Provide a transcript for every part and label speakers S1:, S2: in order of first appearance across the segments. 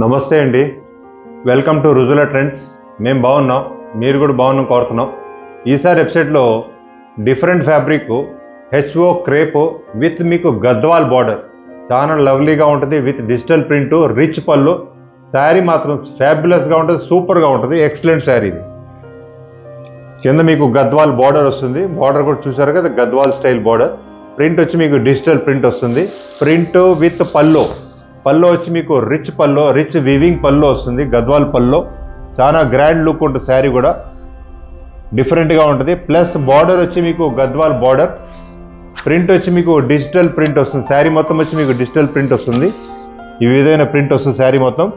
S1: నమస్తే అండి. Welcome to Rujula trends. మేము బాగున్నాం, మీరు కూడా బాగున్నాం కోరుతున్నాం. ఈసారి వెబ్సైట్లో డిఫరెంట్ ఫ్యాబ్రిక్ హెచ్ఓ క్రేప్ విత్ మీకు గద్వాల్ బార్డర్ చాలా లవ్లీగా ఉంటుంది. విత్ డిజిటల్ ప్రింట్, రిచ్ పళ్ళు. శారీ మాత్రం ఫ్యాబ్యులస్గా ఉంటుంది, సూపర్గా ఉంటుంది. ఎక్సలెంట్ శారీ ఇది. కింద మీకు గద్వాల్ బార్డర్ వస్తుంది. బార్డర్ కూడా చూసారు కదా, గద్వాల్ స్టైల్ బార్డర్. ప్రింట్ వచ్చి మీకు డిజిటల్ ప్రింట్ వస్తుంది. ప్రింట్ విత్ పల్లో వచ్చి మీకు రిచ్ పల్లో, రిచ్ వివింగ్ పల్లో వస్తుంది. గద్వాల్ పల్లో చాలా గ్రాండ్ లుక్ ఉంటుంది. శారీ కూడా డిఫరెంట్గా ఉంటుంది. ప్లస్ బార్డర్ వచ్చి మీకు గద్వాల్ బార్డర్, ప్రింట్ వచ్చి మీకు డిజిటల్ ప్రింట్ వస్తుంది. శారీ మొత్తం వచ్చి మీకు డిజిటల్ ప్రింట్ వస్తుంది. ఈ విధమైన ప్రింట్ వస్తుంది శారీ మొత్తం.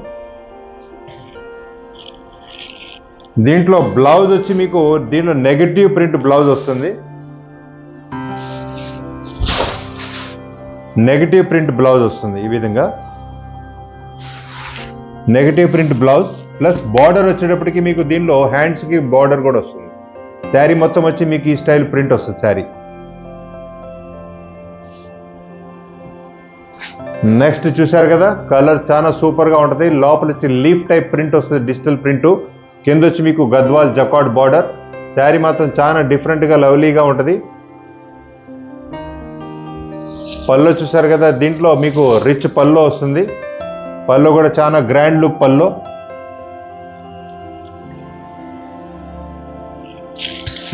S1: దీంట్లో బ్లౌజ్ వచ్చి మీకు దీంట్లో నెగటివ్ ప్రింట్ బ్లౌజ్ వస్తుంది. నెగటివ్ ప్రింట్ బ్లౌజ్ వస్తుంది. ఈ విధంగా negative print blouse plus border వచ్చేటప్పటికి మీకు దీనిలో హ్యాండ్స్కి బార్డర్ కూడా వస్తుంది. శారీ మొత్తం వచ్చి మీకు ఈ స్టైల్ ప్రింట్ వస్తుంది. శారీ నెక్స్ట్ చూసారు కదా, కలర్ చాలా సూపర్గా ఉంటుంది. లోపల వచ్చి లీఫ్ టైప్ ప్రింట్ వస్తుంది, డిజిటల్ ప్రింట్. కింద వచ్చి మీకు గద్వాల్ జకార్డ్ బార్డర్. శారీ మాత్రం చాలా డిఫరెంట్గా లవ్లీగా ఉంటుంది. పల్లో చూసారు కదా, దీంట్లో మీకు రిచ్ పల్లో వస్తుంది. పల్లో కూడా చాలా గ్రాండ్ లుక్ పల్లో.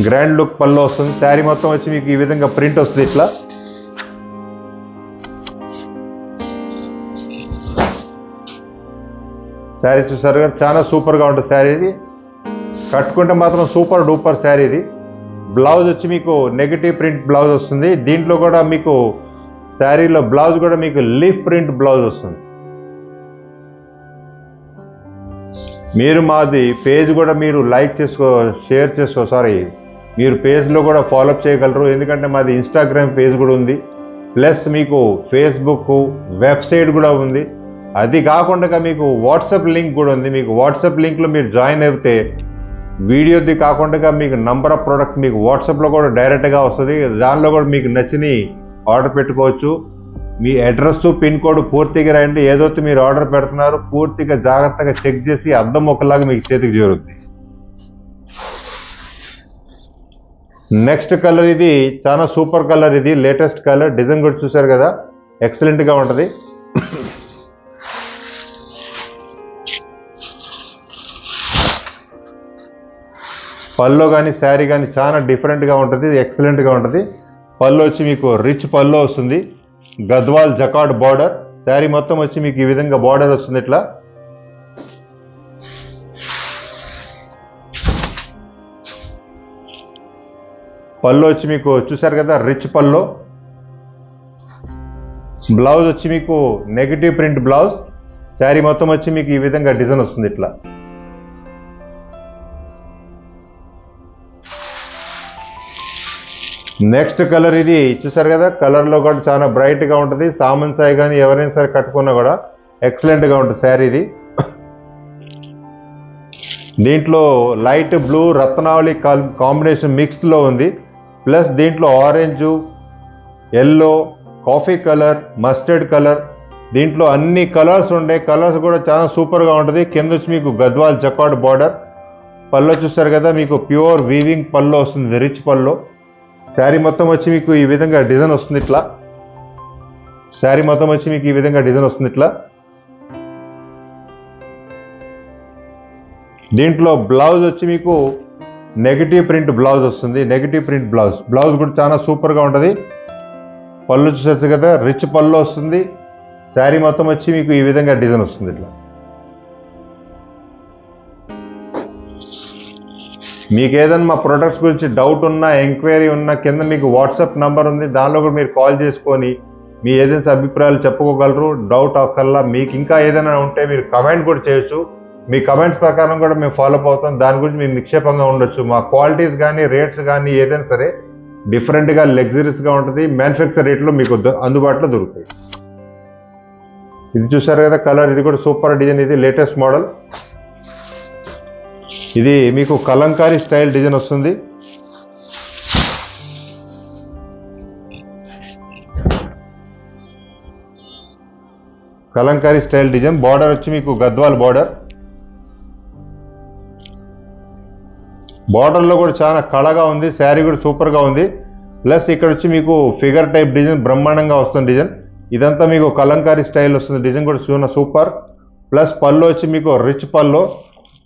S1: గ్రాండ్ లుక్ పల్లో వస్తుంది. శారీ మొత్తం వచ్చి మీకు ఈ విధంగా ప్రింట్ వస్తుంది. ఇట్లా శారీ చూసారు కదా, చాలా సూపర్గా ఉంటుంది శారీ. ఇది కట్టుకుంటే మాత్రం సూపర్ డూపర్ శారీ ఇది. బ్లౌజ్ వచ్చి మీకు నెగటివ్ ప్రింట్ బ్లౌజ్ వస్తుంది. దీంట్లో కూడా మీకు శారీలో బ్లౌజ్ కూడా మీకు లీఫ్ ప్రింట్ బ్లౌజ్ వస్తుంది. మీరు మాది పేజ్ కూడా మీరు లైక్ షేర్ మీరు పేజ్లో కూడా ఫాలోఅప్ చేయగలరు. ఎందుకంటే మాది ఇన్స్టాగ్రామ్ పేజ్ కూడా ఉంది. ప్లస్ మీకు ఫేస్బుక్ వెబ్సైట్ కూడా ఉంది. అది కాకుండా మీకు వాట్సాప్ లింక్ కూడా ఉంది. మీకు వాట్సాప్ లింక్లో మీరు జాయిన్ అయితే వీడియోది కాకుండా మీకు నంబర్ ఆఫ్ ప్రోడక్ట్ మీకు వాట్సాప్లో కూడా డైరెక్ట్గా వస్తుంది. దానిలో కూడా మీకు నచ్చిని ఆర్డర్ పెట్టుకోవచ్చు. మీ అడ్రస్, పిన్ కోడ్ పూర్తిగా రాయండి. ఏదైతే మీరు ఆర్డర్ పెడుతున్నారో పూర్తిగా జాగ్రత్తగా చెక్ చేసి అద్దం ఒకలాగా మీకు చేతికి చేరుద్ది. నెక్స్ట్ కలర్ ఇది చాలా సూపర్ కలర్. ఇది లేటెస్ట్ కలర్. డిజైన్ కూడా చూసారు కదా, ఎక్సలెంట్గా ఉంటుంది. పల్లో కానీ శారీ కానీ చాలా డిఫరెంట్గా ఉంటుంది, ఎక్సలెంట్గా ఉంటుంది. పల్లో వచ్చి మీకు రిచ్ పల్లో వస్తుంది. Gadwal jacquard border. శారీ మొత్తం వచ్చి మీకు ఈ విధంగా బార్డర్ వస్తుంది. ఇట్లా పల్లో వచ్చి మీకు చూసారు కదా, రిచ్ పల్లో. బ్లౌజ్ వచ్చి మీకు నెగటివ్ ప్రింట్ బ్లౌజ్. శారీ మొత్తం వచ్చి మీకు ఈ విధంగా డిజైన్ వస్తుంది. ఇట్లా నెక్స్ట్ కలర్ ఇది చూసారు కదా, కలర్లో కూడా చాలా బ్రైట్గా ఉంటుంది. సామన్ సాయి కానీ ఎవరైనా సరే కట్టుకున్నా కూడా ఎక్సలెంట్గా ఉంటుంది శారీ ఇది. దీంట్లో లైట్ బ్లూ రత్నావళి కాంబినేషన్ మిక్స్డ్లో ఉంది. ప్లస్ దీంట్లో orange, yellow, coffee colour, mustard colour, దీంట్లో అన్ని కలర్స్ ఉండే. కలర్స్ కూడా చాలా సూపర్గా ఉంటుంది. కింద వచ్చి మీకు గద్వాల్ జకార్డ్ బార్డర్. పల్లో చూస్తారు కదా, మీకు ప్యూర్ వీవింగ్ పల్లో వస్తుంది, రిచ్ పల్లో. శారీ మొత్తం వచ్చి మీకు ఈ విధంగా డిజైన్ వస్తుంది. ఇట్లా శారీ మొత్తం వచ్చి మీకు ఈ విధంగా డిజైన్ వస్తుంది. ఇట్లా దీంట్లో బ్లౌజ్ వచ్చి మీకు నెగటివ్ ప్రింట్ బ్లౌజ్ వస్తుంది. నెగటివ్ ప్రింట్ బ్లౌజ్ కూడా చాలా సూపర్గా ఉంటుంది. పళ్ళు చూసొచ్చు కదా, రిచ్ పళ్ళు వస్తుంది. శారీ మొత్తం వచ్చి మీకు ఈ విధంగా డిజైన్ వస్తుంది. ఇట్లా మీకు ఏదైనా మా ప్రొడక్ట్స్ గురించి డౌట్ ఉన్నా, ఎంక్వైరీ ఉన్నా కింద మీకు వాట్సాప్ నంబర్ ఉంది. దానిలో కూడా మీరు కాల్ చేసుకొని మీ ఏదైనా అభిప్రాయాలు చెప్పుకోగలరు. డౌట్ అక్కర్లా. మీకు ఇంకా ఏదైనా ఉంటే మీరు కమెంట్ కూడా చేయొచ్చు. మీ కమెంట్స్ ప్రకారం కూడా మేము ఫాలోఅప్ అవుతాం. దాని గురించి మేము నిక్షేపంగా ఉండొచ్చు. మా క్వాలిటీస్ కానీ రేట్స్ కానీ ఏదైనా సరే డిఫరెంట్గా లగ్జరీస్గా ఉంటుంది. మ్యానుఫ్యాక్చర్ రేట్లో మీకు అందుబాటులో దొరుకుతాయి. ఇది చూసారు కదా కలర్. ఇది కూడా సూపర్ డిజైన్. ఇది లేటెస్ట్ మోడల్. ఇది మీకు కలంకారీ స్టైల్ డిజైన్ వస్తుంది. Kalamkari style design. బార్డర్ వచ్చి మీకు గద్వాల్ బార్డర్. బార్డర్లో కూడా చాలా కళగా ఉంది. శారీ కూడా సూపర్గా ఉంది. ప్లస్ ఇక్కడ వచ్చి మీకు ఫిగర్ టైప్ డిజైన్ బ్రహ్మాండంగా వస్తుంది డిజైన్. ఇదంతా మీకు కలంకారీ స్టైల్ వస్తుంది. డిజైన్ కూడా చూన సూపర్. ప్లస్ పళ్ళు వచ్చి మీకు రిచ్ పళ్ళు.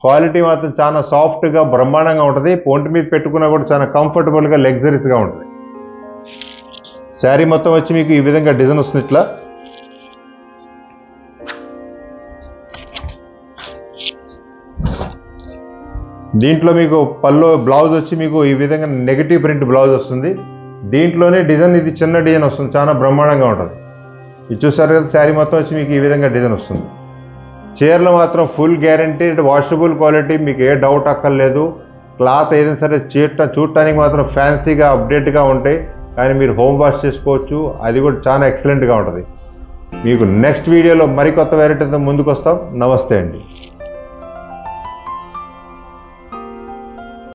S1: క్వాలిటీ మాత్రం చాలా సాఫ్ట్గా బ్రహ్మాండంగా ఉంటుంది. ఒంటి మీద పెట్టుకున్నా కూడా చాలా కంఫర్టబుల్గా లగ్జరీస్గా ఉంటుంది. శారీ మొత్తం వచ్చి మీకు ఈ విధంగా డిజైన్ వస్తుంది. ఇట్లా దీంట్లో మీకు పళ్ళు బ్లౌజ్ వచ్చి మీకు ఈ విధంగా నెగిటివ్ ప్రింట్ బ్లౌజ్ వస్తుంది. దీంట్లోనే డిజైన్ ఇది చిన్న డిజైన్ వస్తుంది. చాలా బ్రహ్మాండంగా ఉంటుంది. ఇది చూసారు కదా, శారీ మొత్తం వచ్చి మీకు ఈ విధంగా డిజైన్ వస్తుంది. చీరలు మాత్రం ఫుల్ గ్యారంటీడ్ వాషబుల్ క్వాలిటీ, మీకు ఏ డౌట్ అక్కర్లేదు. క్లాత్ ఏదైనా సరే చూడటానికి మాత్రం ఫ్యాన్సీగా అప్డేట్గా ఉంటాయి, కానీ మీరు హోమ్ వాష్ చేసుకోవచ్చు. అది కూడా చాలా ఎక్సలెంట్గా ఉంటుంది. మీకు నెక్స్ట్ వీడియోలో మరికొత్త వెరైటీతో ముందుకు వస్తాం. నమస్తే అండి.